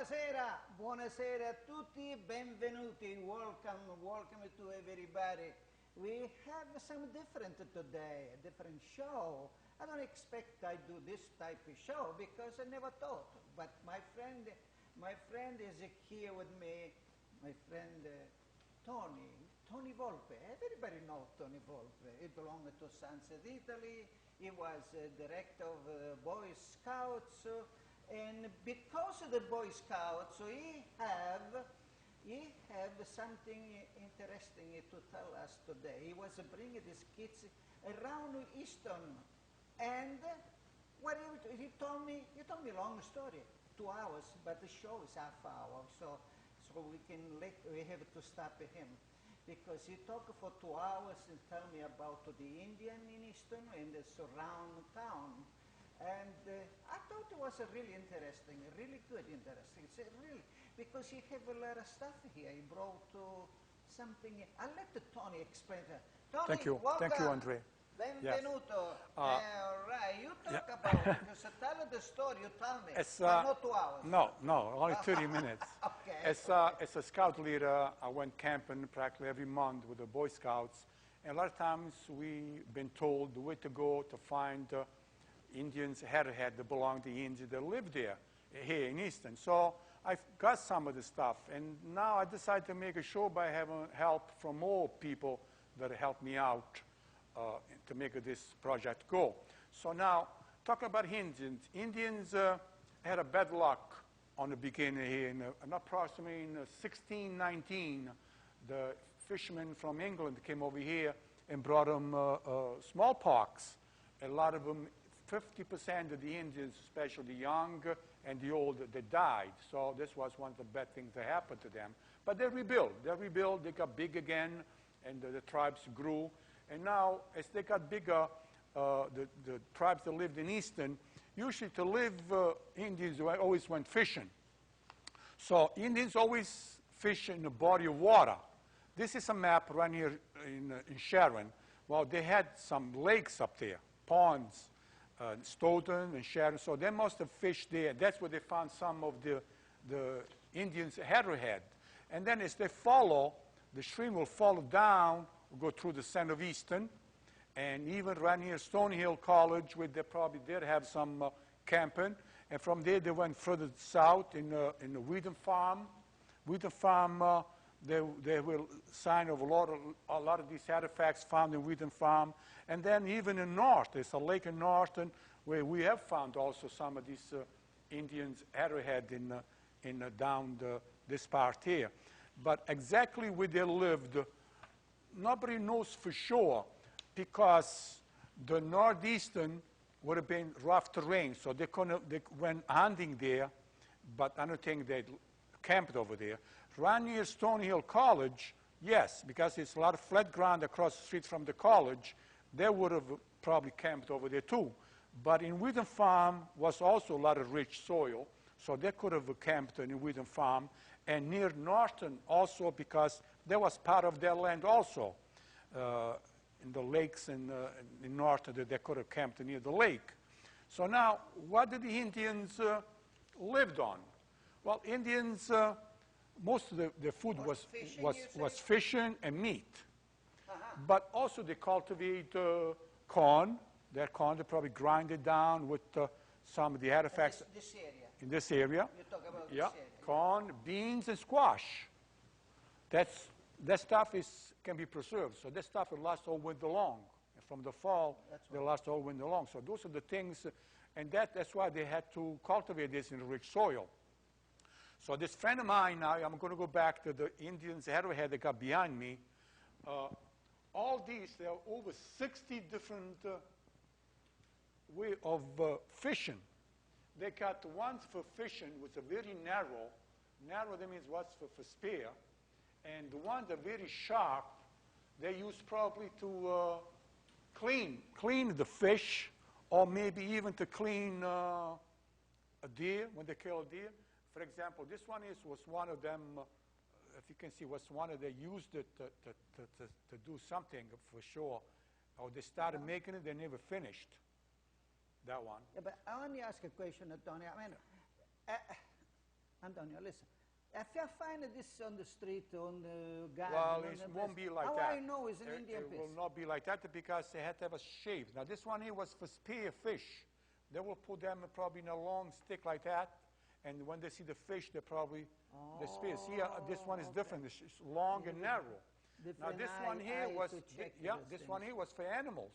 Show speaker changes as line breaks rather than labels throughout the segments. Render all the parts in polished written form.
Buonasera, buonasera a tutti, benvenuti, welcome to everybody. We have some different today, a different show. I don't expect I do this type of show because I never thought. But my friend is here with me, my friend Tony Volpe. Everybody knows Tony Volpe. He belonged to Sunset, Italy. He was director of Boy Scouts. And because of the Boy Scouts, he have something interesting to tell us today. He was bringing these kids around Easton, and what he told me a long story, 2 hours, but the show is half hour, so we have to stop him because he talked for 2 hours and tell me about the Indian in Easton and the surround town. And I thought it was really interesting, really good interesting. It's really, because he have a lot of stuff here. He brought something. I'll let Tony explain that. Tony,
thank you.
Welcome.
Thank you, Andrea.
Benvenuto. All right, you talk about it. Because tell the story, you tell me. But not 2 hours.
No, only 30 minutes.
Okay.
As a scout leader, I went camping practically every month with the Boy Scouts. And a lot of times we've been told the way to go to find Indians had that belonged to the Indians that lived there, here in Easton. So I've got some of the stuff, and now I decided to make a show by having help from more people that helped me out to make this project go. So now, talking about Indians. Indians had a bad luck on the beginning here. Approximately in 1619, the fishermen from England came over here and brought them smallpox. A lot of them, 50% of the Indians, especially the young and the old, they died. So this was one of the bad things that happened to them. But they rebuilt. They got big again, and the tribes grew. And now, as they got bigger, the tribes that lived in Easton, usually to live, Indians always went fishing. So Indians always fish in a body of water. This is a map right here in Sharon. Well, they had some lakes up there, ponds. Stoughton and Sharon, so they must have fished there. That's where they found some of the Indians' arrowhead. And then as they follow, the stream will follow down, go through the center of Easton, and even right near Stonehill College, where they probably did have some camping. And from there, they went further south in the Wheaton Farm. Wheaton Farm, they will sign of a lot of these artifacts found in Wheaton Farm. And then even in north, there's a lake in Norton where we have found also some of these Indians' arrowhead down this part here. But exactly where they lived, nobody knows for sure because the northeastern would have been rough terrain, so they went hunting there, but I don't think they camped over there. Right near Stonehill College, yes, because it's a lot of flat ground across the street from the college, they would have probably camped over there too. But in Wheaton Farm was also a lot of rich soil, so they could have camped in Wheaton Farm. And near Norton also, because that was part of their land also. In the lakes in Norton, they could have camped near the lake. So now, what did the Indians lived on? Well, Indians, most of their food was fishing and meat. But also they cultivate corn. That corn, they probably grind it down with some of the artifacts. In this area.
You talk about
yeah,
this area. Corn,
beans, and squash. That stuff can be preserved. So that stuff will last all winter long. And from the fall, they'll last all winter long. So those are the things, and that's why they had to cultivate this in rich soil. So this friend of mine now, I'm going to go back to the Indians' arrowhead that got behind me. All these, there are over 60 different ways of fishing. They got one for fishing, which is very narrow. Narrow, that means what's for spear. And the ones that are very sharp, they use probably to clean the fish, or maybe even to clean a deer, when they kill a deer. For example, this one was one of them, if you can see, was one of them used it to do something for sure. Or they started making it, they never finished. That one.
Yeah, but I want to ask a question, Tony. I mean, Antonio, listen. If I find this on the street, on the garden,
Well,
on
it
the
won't
place,
be like
how
that.
I know it's an Indian
It
fish?
will not be like that because they had to have a shape. Now, this one here was for spear fish. They will put them probably in a long stick like that, and when they see the fish, they probably, the spear. See, this one is different. It's long and narrow. Now, this one here was, this one here was for animals.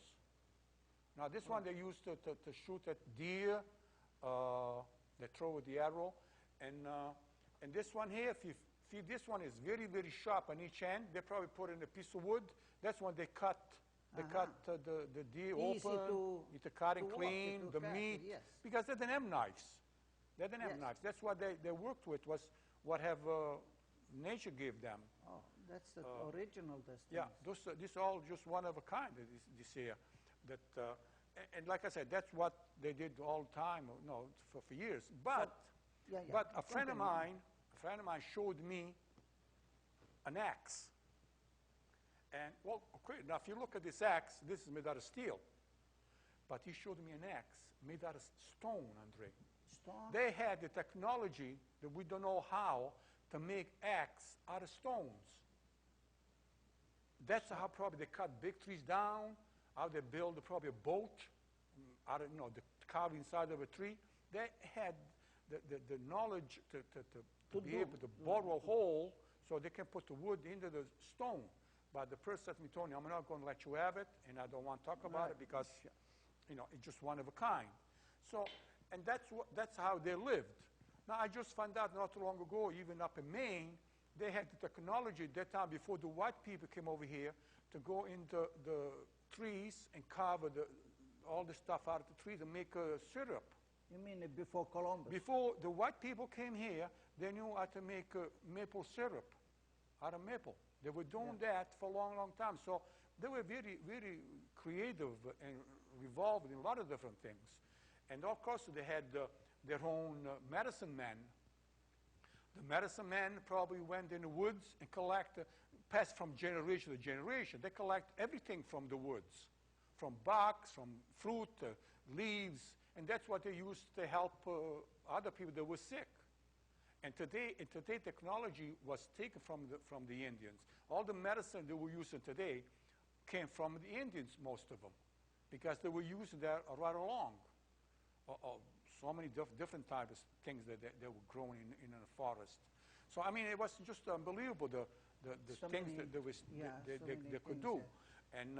Now, this one they used to shoot at deer. They throw with the arrow. And this one here, if you see, this one is very, very sharp on each end. They probably put in a piece of wood. That's when they cut. They cut the deer open, to cut and clean the meat, because they didn't have knives. They didn't have knives. That's what they worked with, was what have nature gave them.
Oh, that's the original.
Yeah, this all just one of a kind. This here, that and like I said, that's what they did all the time. No, for years. But but a friend of mine showed me an axe. And, well, okay, now if you look at this axe, this is made out of steel. But he showed me an axe made out of stone, Andre.
Stone?
They had the technology that we don't know how to make axe out of stones. That's how probably they cut big trees down, how they build probably a boat out of, the carve inside of a tree. They had the knowledge to be able to bore a hole so they can put the wood into the stone. But the person said to me, Tony, I'm not going to let you have it, and I don't want to talk about it because, it's just one of a kind. So, and that's how they lived. Now, I just found out not too long ago, even up in Maine, they had the technology at that time before the white people came over here to go into the trees and carve all the stuff out of the trees and make syrup.
You mean before Columbus?
Before the white people came here, they knew how to make maple syrup out of maple. They were doing that for a long, long time. So they were very, very creative and revolved in a lot of different things. And of course, they had their own medicine men. The medicine men probably went in the woods and passed from generation to generation. They collect everything from the woods, from barks, from fruit, leaves, and that's what they used to help other people that were sick. And today technology was taken from the Indians. All the medicine that we're using today came from the Indians, most of them, because they were using that right along. So many different types of things that were grown in the forest. So, I mean, it was just unbelievable, the things that they could do. And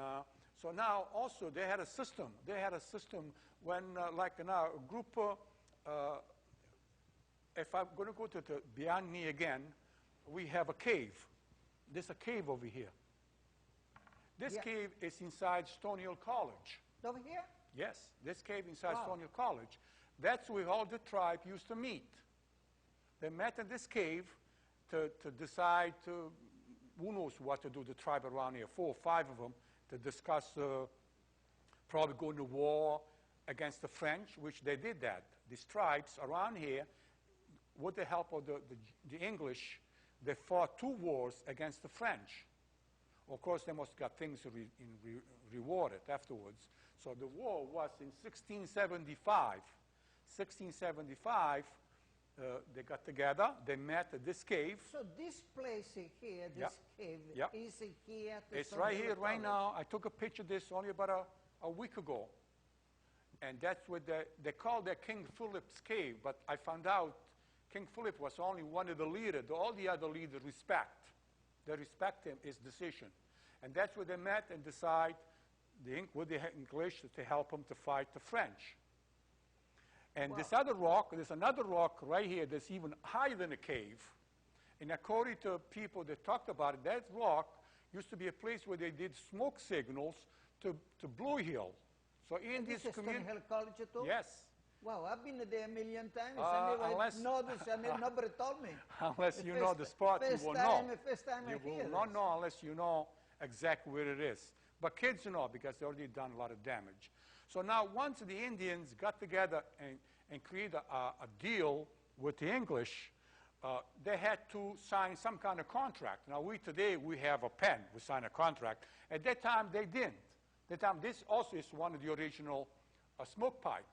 so now, also, they had a system. They had a system when, like now, a group, if I'm going to go to beyond me again, we have a cave. There's a cave over here. This cave is inside Stony Hill College.
Over here?
Yes, this cave inside Stony Hill College. That's where all the tribe used to meet. They met in this cave to decide who knows what to do, the tribe around here, 4 or 5 of them, to discuss probably going to war against the French, which they did that. These tribes around here, with the help of the English, they fought 2 wars against the French. Of course, they must have got things rewarded afterwards. So the war was in 1675. 1675, they got together, they met at this cave.
So this place here, this cave, is here?
It's right here, right now. I took a picture of this only about a week ago. And that's what they called that King Philip's cave, but I found out King Philip was only one of the leaders. All the other leaders they respect him, his decision. And that's where they met and decide with the English to help them to fight the French. And this other rock, there's another rock right here that's even higher than a cave. And according to people that talked about it, that rock used to be a place where they did smoke signals to Blue Hill. So in this community,
Stony Hill College too?
yes.
Wow, I've been there a million times. I never noticed, nobody told me.
Unless you know the spot, you will know.
First time
you
I hear
will not know unless you know exactly where it is. But kids know because they already done a lot of damage. So now once the Indians got together and created a deal with the English, they had to sign some kind of contract. Now today we have a pen, we sign a contract. At that time they didn't. At that time this also is one of the original smoke pipe.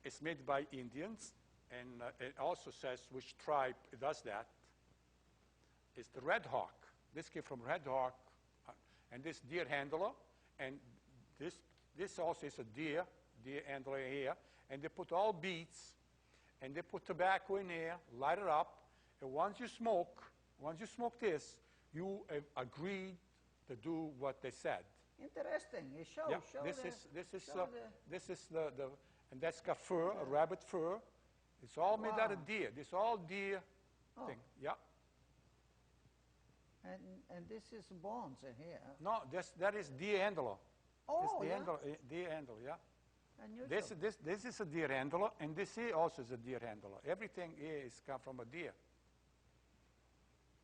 It's made by Indians, and it also says which tribe does that. It's the red hawk. This came from red hawk, and this deer handler, and this also is a deer handler here, and they put all beads, and they put tobacco in there, light it up, and once you smoke this, you agreed to do what they said.
Interesting. You show,
Yeah,
show
this
the,
is the and that's got fur, a rabbit fur. It's all made out of deer. This all deer thing. Yeah.
And this is bones in here.
No, that is deer handler.
Oh,
This
yeah.
deer handler, yeah.
Unusual.
This is a deer handler, and this here also is a deer handler. Everything here is come from a deer.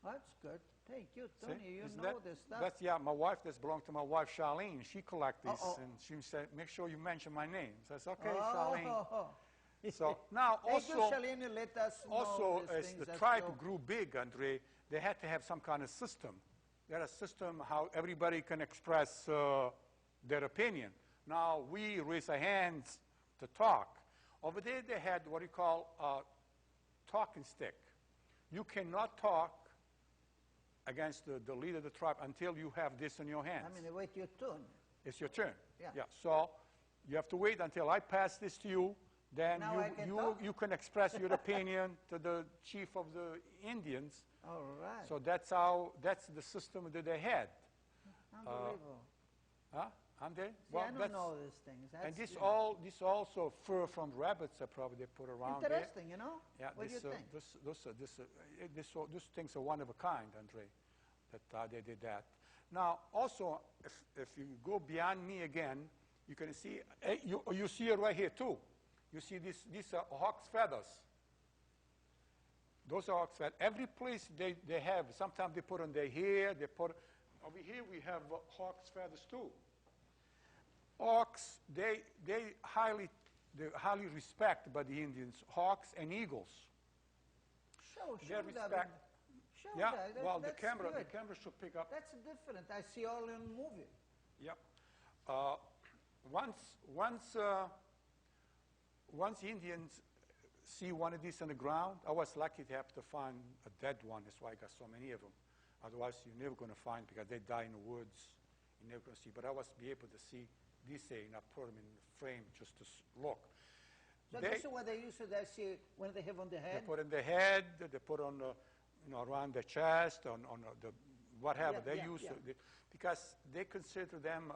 That's good. Thank you,
See?
Tony. You
Isn't
know
that-
this stuff.
That's, yeah, my wife, this belongs to my wife, Charlene. She collects these,
Uh-oh.
and she said, make sure you mention my name. So I said, okay,
Oh.
Charlene. So now
Thank you,
also,
Shalini. Let us know
also
these
as
things
the
as
tribe
well.
grew big, Andre, they had to have some kind of system. They had a system how everybody can express their opinion. Now we raise our hands to talk. Over there they had what you call a talking stick. You cannot talk against the leader of the tribe until you have this in your hands.
I mean, wait your turn.
It's your turn.
Yeah.
So you have to wait until I pass this to you. Then
Now I can talk?
you can express your opinion to the chief of the Indians.
All right.
So that's the system that they had.
Unbelievable.
Huh? Andre?
See, I don't know these things.
And
That's,
this also fur from rabbits are probably they put around there.
interesting, you know?
Yeah,
What do you think?
Those things are one of a kind, Andre, that they did that. Now, also, if you go beyond me again, you can see, you see it right here too. You see these are hawk's feathers. Those are hawk's feathers. Every place they have, sometimes they put on their hair, over here we have hawk's feathers too. Hawks, they highly respected by the Indians, hawks and eagles.
Show
They
that.
respect.
Show
Yeah,
that.
well, the
That's
camera
good.
should pick up.
That's different. I see all in movie.
Yep. Once Indians see one of these on the ground, I was lucky to have to find a dead one. That's why I got so many of them. Otherwise, you're never going to find because they die in the woods. You're never going to see. But I was be able to see these and I put them in the frame just to look.
So this is what they use to see when they have on the head?
They put in the head, they put on the, around the chest, on the whatever.
Yeah,
They
yeah,
use
yeah.
it because they consider them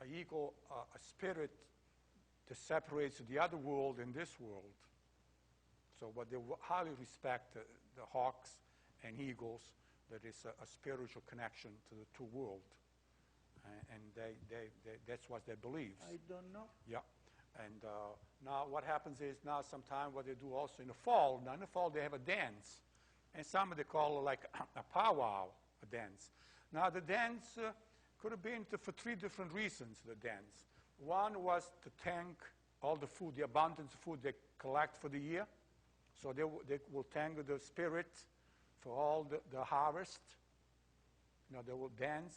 a ego, a spirit that separates the other world and this world. So what they highly respect the hawks and eagles, that is a spiritual connection to the two worlds. And that's what they believe.
I don't know.
Yeah. And now what happens is now sometime what they do also in the fall, now in the fall they have a dance. And some they call it like a powwow, a dance. Now the dance could have been for three different reasons, the dance. One was to thank all the food, the abundance of food they collect for the year. So they will thank the spirit for all the harvest. They will dance.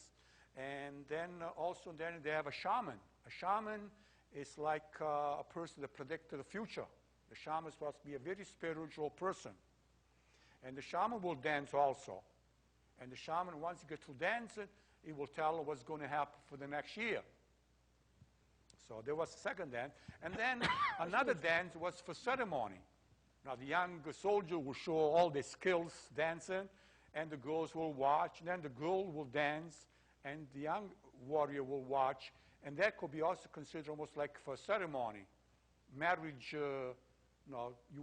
And then also then they have a shaman. A shaman is like a person that predicts the future. The shaman is supposed to be a very spiritual person. And the shaman will dance also. And the shaman, once he gets to dancing, he will tell what's going to happen for the next year. So there was a second dance. And then another dance was for ceremony. Now the young soldier will show all their skills dancing, and the girls will watch. And then the girl will dance, and the young warrior will watch. And that could be also considered almost like for ceremony. Marriage, you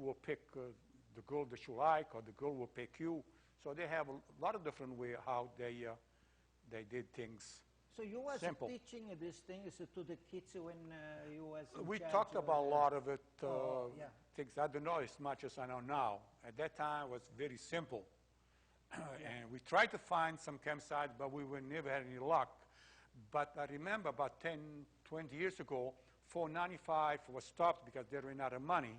will pick the girl that you like, or the girl will pick you. So they have a lot of different ways how they did things.
So you was
simple.
teaching these things to the kids when you was in
We
charge
talked
of
about a
the-
lot of it,
yeah.
things I don't know as much as I know now. At that time, it was very simple. And we tried to find some campsites, but we never had any luck. But I remember about 10, 20 years ago, 495 was stopped because they ran out of money.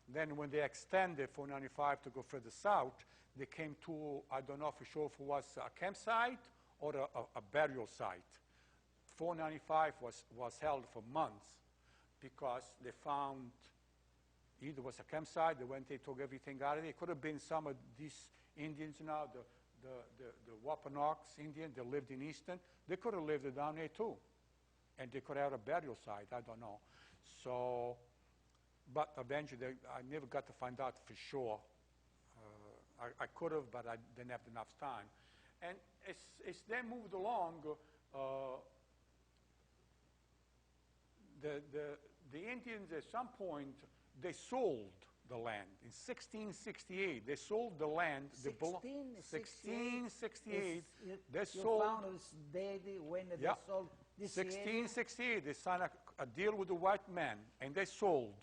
Then when they extended 495 to go further south, they came to, I don't know for sure if it was a campsite or a burial site. 495 was held for months because they found either was a campsite, they went, they took everything out of there. It could have been some of these Indians now, the Wampanoags Indian, they lived in Easton. They could have lived down there too. And they could have a burial site, I don't know. So, but eventually, I never got to find out for sure. I could have, but I didn't have enough time. And as they moved along, the Indians at some point, they sold the land. In 1668, they sold the land. 1668, they sold.
You found this date when they sold this
1668, they signed a deal with the white man, and they sold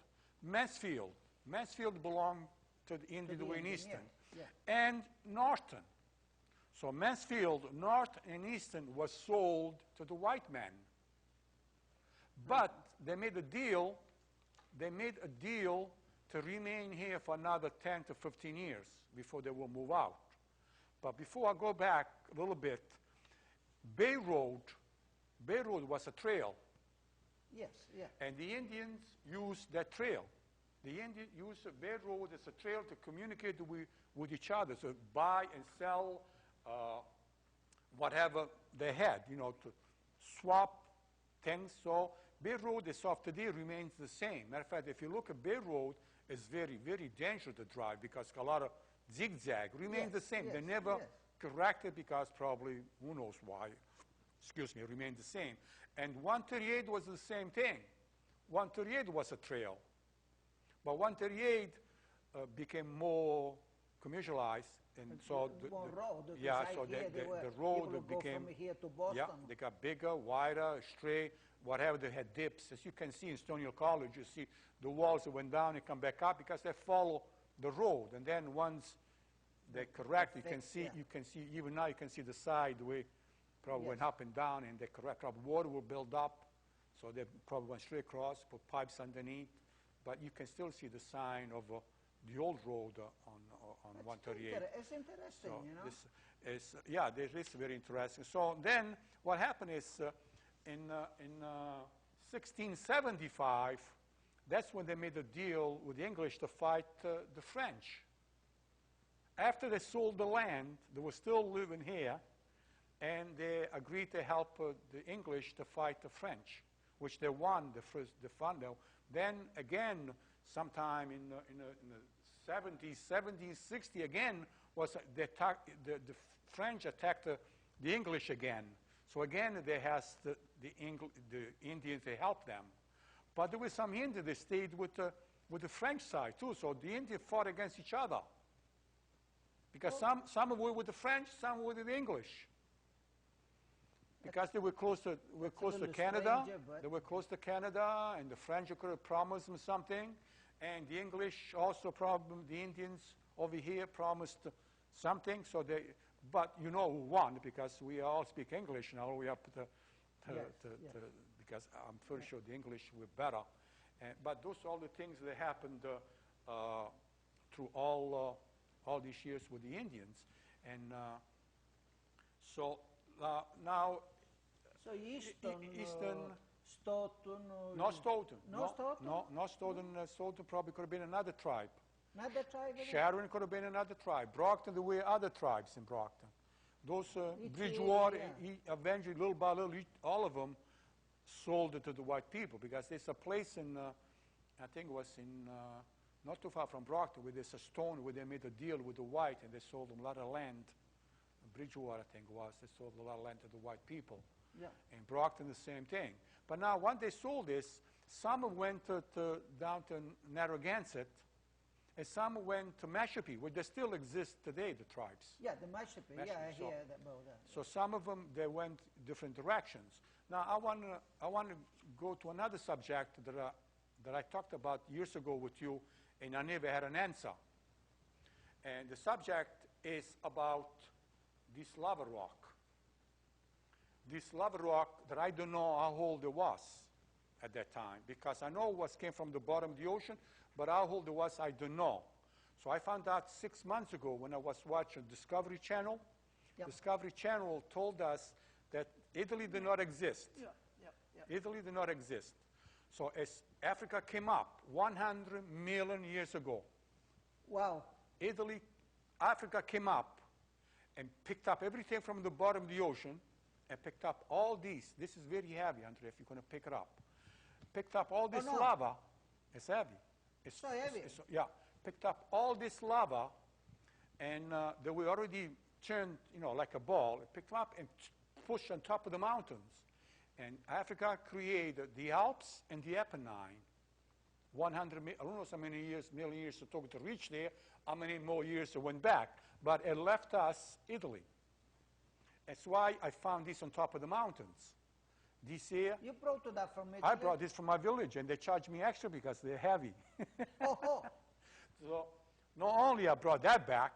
Mansfield. Mansfield belonged to the Indians who were in Easton.
Yeah.
And Norton. So Mansfield, North, and Easton was sold to the white man. But they made a deal. They made a deal to remain here for another 10 to 15 years before they will move out. But before I go back a little bit, Bay Road was a trail.
Yes, yeah.
And the Indians used that trail. The Indians used Bay Road as a trail to communicate with each other, so buy and sell whatever they had, you know, to swap things. So Bay Road as of today remains the same. Matter of fact, if you look at Bay Road, it's very, very dangerous to drive because a lot of zigzag remains the same. They never corrected because probably, who knows why, excuse me, remained the same. And 138 was the same thing. 138 was a trail. But 138 became more commercialized, and so the road became,
from here to Boston.
they got bigger, wider, straight, whatever. They had dips. As you can see in Stony Hill College, you see the walls that went down and come back up because they follow the road. And then once they correct, you can see, even now you can see the side where probably went up and down, and they correct. Probably water will build up, so they probably went straight across, put pipes underneath. But you can still see the sign of the old road on 138.
It's interesting,
so
you know.
This is very interesting. So then what happened is in 1675, that's when they made a deal with the English to fight the French. After they sold the land, they were still living here, and they agreed to help the English to fight the French, which they won the fight. Then again, sometime in the 70s, 60s, again, was the French attacked the English again. So again, they has the Indians, they helped them. But there were some Indians that stayed with the French side too. So the Indians fought against each other. Because some were with the French, some were with the English. Because they were close to Canada. They were close to Canada, and the French could have promised them something. And the English also the Indians over here promised something. So but you know who won, because we all speak English now. We have because I'm pretty sure the English were better. But those are all the things that happened through all these years with the Indians. And so now,
so Easton, Stoughton.
Not Stoughton.
No Stoughton?
No, not Stoughton. Stoughton probably could have been another tribe.
Another tribe?
Sharon could have been another tribe. Brockton, there were other tribes in Brockton. Those Bridgewater, eventually, little by little, all of them sold it to the white people, because there's a place in, I think it was in, not too far from Brockton, where there's a stone where they made a deal with the white, and they sold them a lot of land. Bridgewater, I think it was. They sold a lot of land to the white people.
Yeah.
In Brockton, the same thing. But now, once they sold this, some went down to Narragansett, and some went to Mashpee, where they still exist today, the tribes.
Yeah, the Mashpee. Yeah, I hear about that.
So some of them, they went different directions. Now, I want to go to another subject that I talked about years ago with you, and I never had an answer. And the subject is about this lava rock. This lava rock that I don't know how old it was at that time, because I know what came from the bottom of the ocean, but how old it was, I don't know. So I found out 6 months ago when I was watching Discovery Channel. Yep. Discovery Channel told us that Italy did not exist. Italy did not exist. So as Africa came up 100 million years ago,
Wow.
Africa came up and picked up everything from the bottom of the ocean and picked up all these. This is very heavy, Andrea, if you're going to pick it up. Picked up all this lava. It's heavy.
It's so heavy.
Yeah. Picked up all this lava, and they were already turned, like a ball. It picked them up and pushed on top of the mountains. And Africa created the Alps and the Apennine. I don't know how many million years it took to reach there, how many more years it went back. But it left us Italy. That's why I found this on top of the mountains. This here.
You brought that from Italy?
I brought this from my village, and they charged me extra because they're heavy.
Oh.
So not only I brought that back,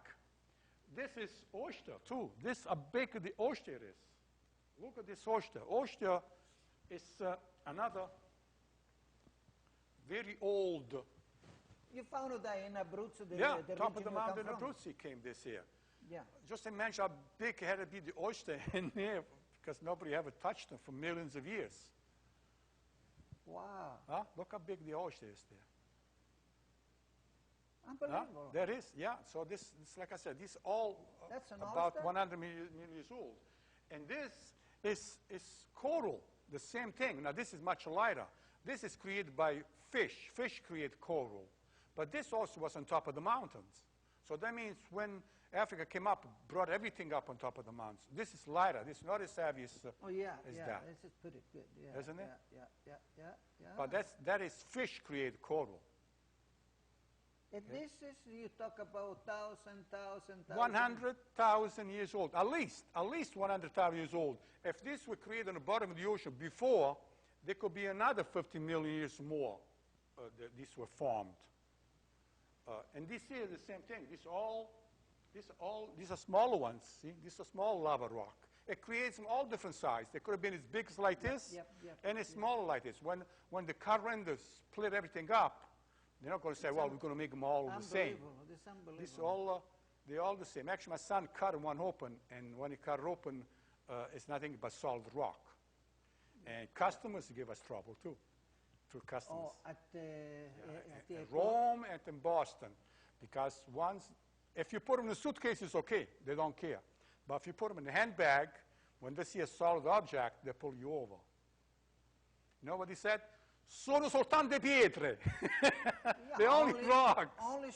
this is oyster too. This how big the oyster is. Look at this oyster. Oyster is another very old.
You found that in Abruzzo, the
top of the
region
mountain
you come from?
Abruzzo came this year.
Yeah.
Just imagine how big had to be the oyster in there, because nobody ever touched them for millions of years.
Wow.
Huh? Look how big the oyster is there.
Unbelievable.
Huh? There is, yeah. So this, like I said, this all
That's an
about
oyster?
100 million years old. And this is coral, the same thing. Now this is much lighter. This is created by fish. Fish create coral. But this also was on top of the mountains. So that means when Africa came up, brought everything up on top of the mountains. This is lighter. This is not as heavy as that.
This is pretty good. Yeah,
isn't it?
Yeah.
But that is fish create coral.
And this is, you talk about
100,000 years old, at least 100,000 years old. If this were created on the bottom of the ocean before, there could be another 50 million years more these were formed. And this here is the same thing. These are smaller ones, see? These are small lava rock. It creates them all different sizes. They could have been as big as like this, and as smaller like this. When the current split everything up, they're not going to say, well, we're going to make them all the same.
This is unbelievable.
They're all the same. Actually, my son cut one open, and when he cut it open, it's nothing but solid rock. And customers give us trouble, too, through customers.
Oh, at
Rome and in Boston. Because if you put them in a suitcase, it's okay. They don't care. But if you put them in a handbag, when they see a solid object, they pull you over. You know what he said? Sono soltanto pietre. They're only rocks.
Only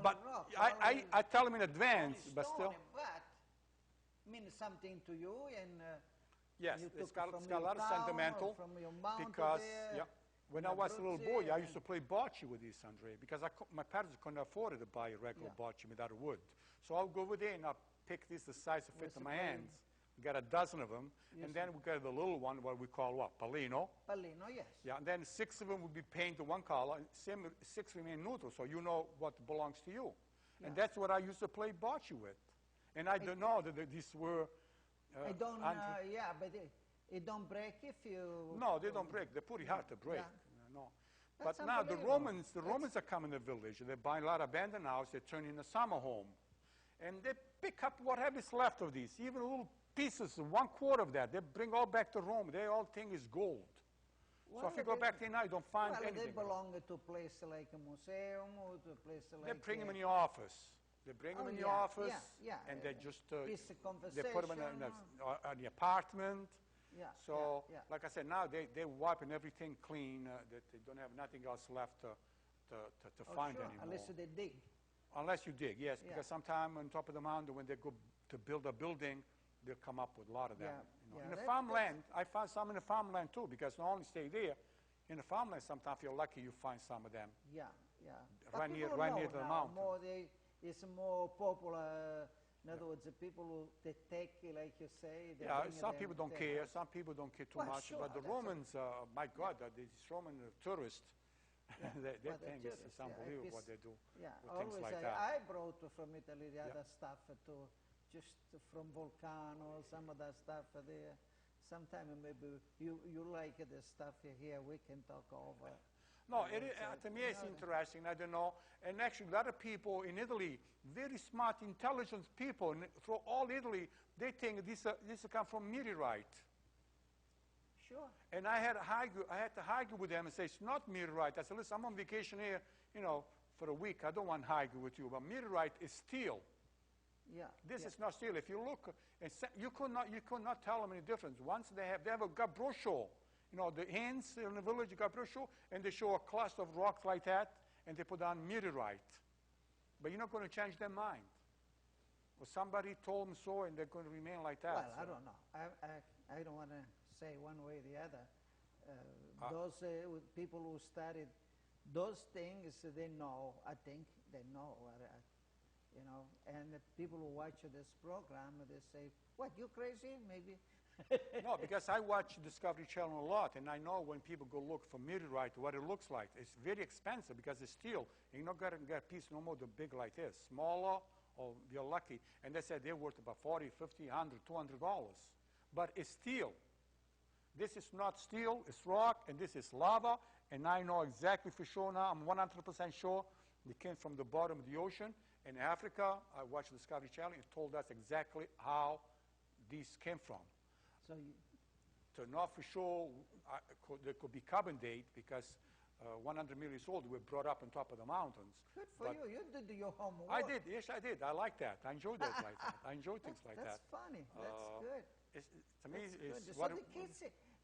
but
rocks.
I tell them in advance, but still.
But means something to you, and
yes,
you
it's
took
got
from
a lot
your
of
town,
sentimental.
from your mountain
Because
there,
when I was a little boy, I used to play bocce with this, Andrea, because my parents couldn't afford to buy a regular bocce without wood. So I'll go over there and I'll pick this the size to fit in my hands. We got a dozen of them, and then we got the little one, what we call what? Palino.
Palino, yes.
Yeah, and then 6 of them would be painted one color, and 6 remain neutral, so you know what belongs to you. Yeah. And that's what I used to play bocce with. And I don't know that these were...
I don't, but it don't break if you...
No, they don't break. They're pretty hard to break.
Yeah.
No.
That's
but now the Romans are coming to the village. They buy a lot of abandoned houses. They turn in a summer home. And they pick up whatever is left of these, even little pieces, 1/4 of that. They bring all back to Rome. They all think is gold. Well, so if you go back there now, you don't find anything.
They belong to a place like a museum or to a place like...
They bring them in your office. They bring them in your office, and they just they put them in the apartment. So, like I said, now they're wiping everything clean. That they don't have nothing else left to find anymore.
Unless they dig.
Unless you dig, yes, because sometime on top of the mountain, when they go to build a building, they'll come up with a lot of that. In the farmland, I found some in the farmland too, because not only stay there, in the farmland, sometimes if you're lucky, you find some of them. Right near the mountain.
It's more popular. In other words, the people who they take, like you say.
Some people don't care. Some people don't care too much.
Sure,
but the Romans, my God, these Roman tourists, they think it's unbelievable what they do with things like that.
I brought from Italy the other stuff just from Volcano, some of that stuff there. Sometime maybe you like the stuff here, we can talk over.
No, to me it's interesting, I don't know. And actually a lot of people in Italy, very smart, intelligent people, through all Italy, they think this come from meteorite.
sure.
And I had to argue with them and say, it's not meteorite. I said, listen, I'm on vacation here, you know, for a week. I don't want to argue with you, but meteorite is steel.
Yeah.
This is not steel. If you look, you could not tell them any difference. Once they have got brochure. You know, the hands in the village got brochure, and they show a cluster of rocks like that, and they put down meteorite. But you're not going to change their mind. Well, somebody told them so, and they're going to remain like that.
Well,
so.
I don't know. I don't want to say one way or the other. Those people who studied those things, they know. I think they know. You know, and the people who watch this program, they say, "What? You crazy? Maybe."
No, because I watch Discovery Channel a lot, and I know when people go look for meteorite, what it looks like. It's very expensive because it's steel. You're not going to get a piece no more than big like this. Smaller, or you're lucky. And they said they're worth about $40, $50, $100, $200. But it's steel. This is not steel, it's rock, and this is lava. And I know exactly for sure now, I'm 100% sure they came from the bottom of the ocean. In Africa, I watched Discovery Channel, and it told us exactly how these came from.
So
to know for sure, there could be carbon date because 100 million years old, we were brought up on top of the mountains.
good for you. You did your homework.
I did. Yes, I did. I like that. I enjoyed that like that. I enjoy things like
that's
that.
That's funny. That's good.
To me, it's
so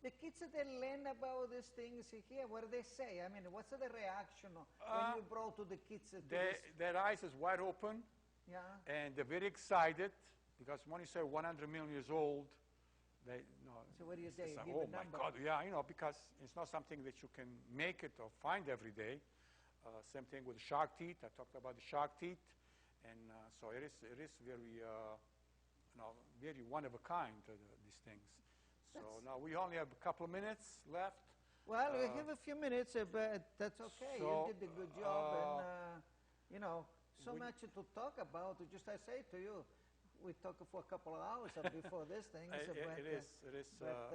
the kids that learn about these things here, what do they say? I mean, what's the reaction when you brought to the kids?
Their eyes is wide open.
Yeah.
And they're very excited because when you say 100 million years old,
so what do you say?
Oh my God, yeah, you know, because it's not something that you can make it or find every day. Same thing with shark teeth. I talked about the shark teeth, and so it is very, very one of a kind. These things. So now we only have a couple of minutes left.
Well, we have a few minutes, but that's okay.
So,
you did a good job, and you know, so much to talk about. Just I say to you. We talk for a couple of hours before this thing.
It is.
But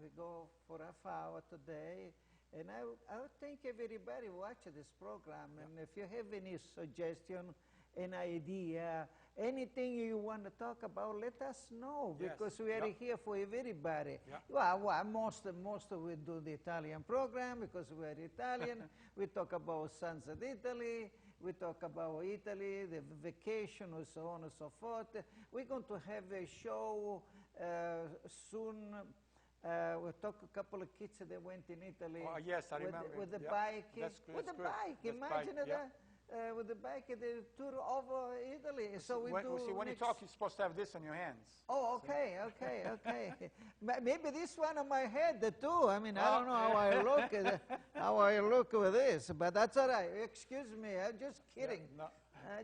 we go for half hour today. And I would thank everybody who watch this program. Yeah. And if you have any suggestion, an idea, anything you want to talk about, let us know. Because we are here for everybody. Yeah. Well, most we do the Italian program because we are Italian. We talk about Sons of Italy. We talk about Italy, the vacation, and so on and so forth. We're going to have a show soon. We'll talk a couple of kids that went in Italy.
Oh, yes, I remember.
With the bike.
With
the bike. Imagine that. With the bike, they tour over Italy. So
when you talk, you're supposed to have this in your hands.
Oh, okay, okay. Maybe this one on my head too. I mean, I don't know how I look with this, but that's all right. Excuse me, I'm just kidding.
No.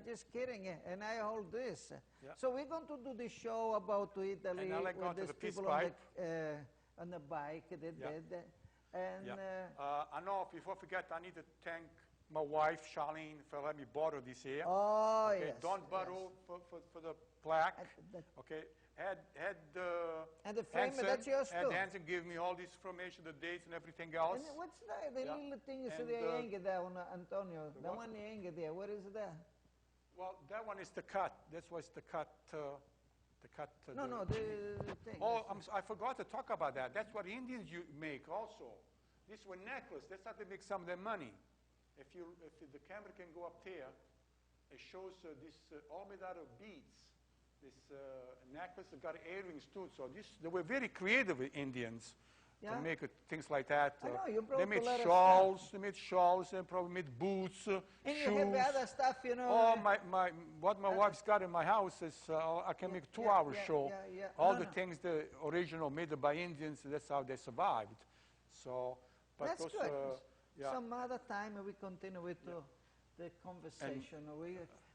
Just kidding, and I hold this. So we're going to do the show about Italy with these people on the bike. They did. And
I know, before I forget, I need to thank my wife, Charlene, for letting me borrow this here.
Oh, okay, yes.
Don't borrow for the plaque. Okay. And
the frame, that's yours too.
And Hanson gave me all this information, the dates and everything else.
And what's that? The little thing is they hang there, Antonio. The one they hang there. What is that?
Well, that one is the cut. This was the cut. The
thing.
Oh, I forgot to talk about that. That's what Indians make also. This one necklace. That's how they make some of their money. If the camera can go up there, it shows this all made out of beads. This necklace has got earrings too. So they were very creative Indians to make things like that.
I know, you brought
they made
shawls.
They made shawls. They probably made boots,
and
shoes.
You have the other stuff, you know.
Oh, what my wife's got in my house is I can make a 2-hour show. All the things the original made by Indians. That's how they survived. So, but
that's
those,
good. Some other time we continue with the conversation.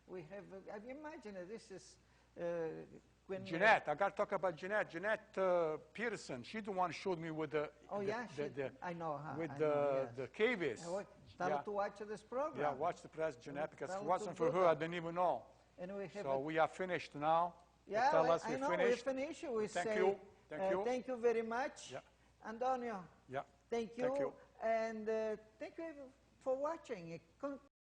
We have. Imagine this is when
Jeanette. I got to talk about Jeanette. Jeanette Peterson. She's the one who showed me with the.
Oh I know her.
With the caves.
Tell her to watch this program.
Yeah, watch the press, Jeanette, because if it wasn't for her, I didn't even know.
And we have
so we are finished now.
Yeah,
tell us
I know
finished.
We're finished. We
Thank
say
you. Thank you.
Thank you very much, Antonio.
Yeah.
Thank you.
Thank you.
And thank you for watching.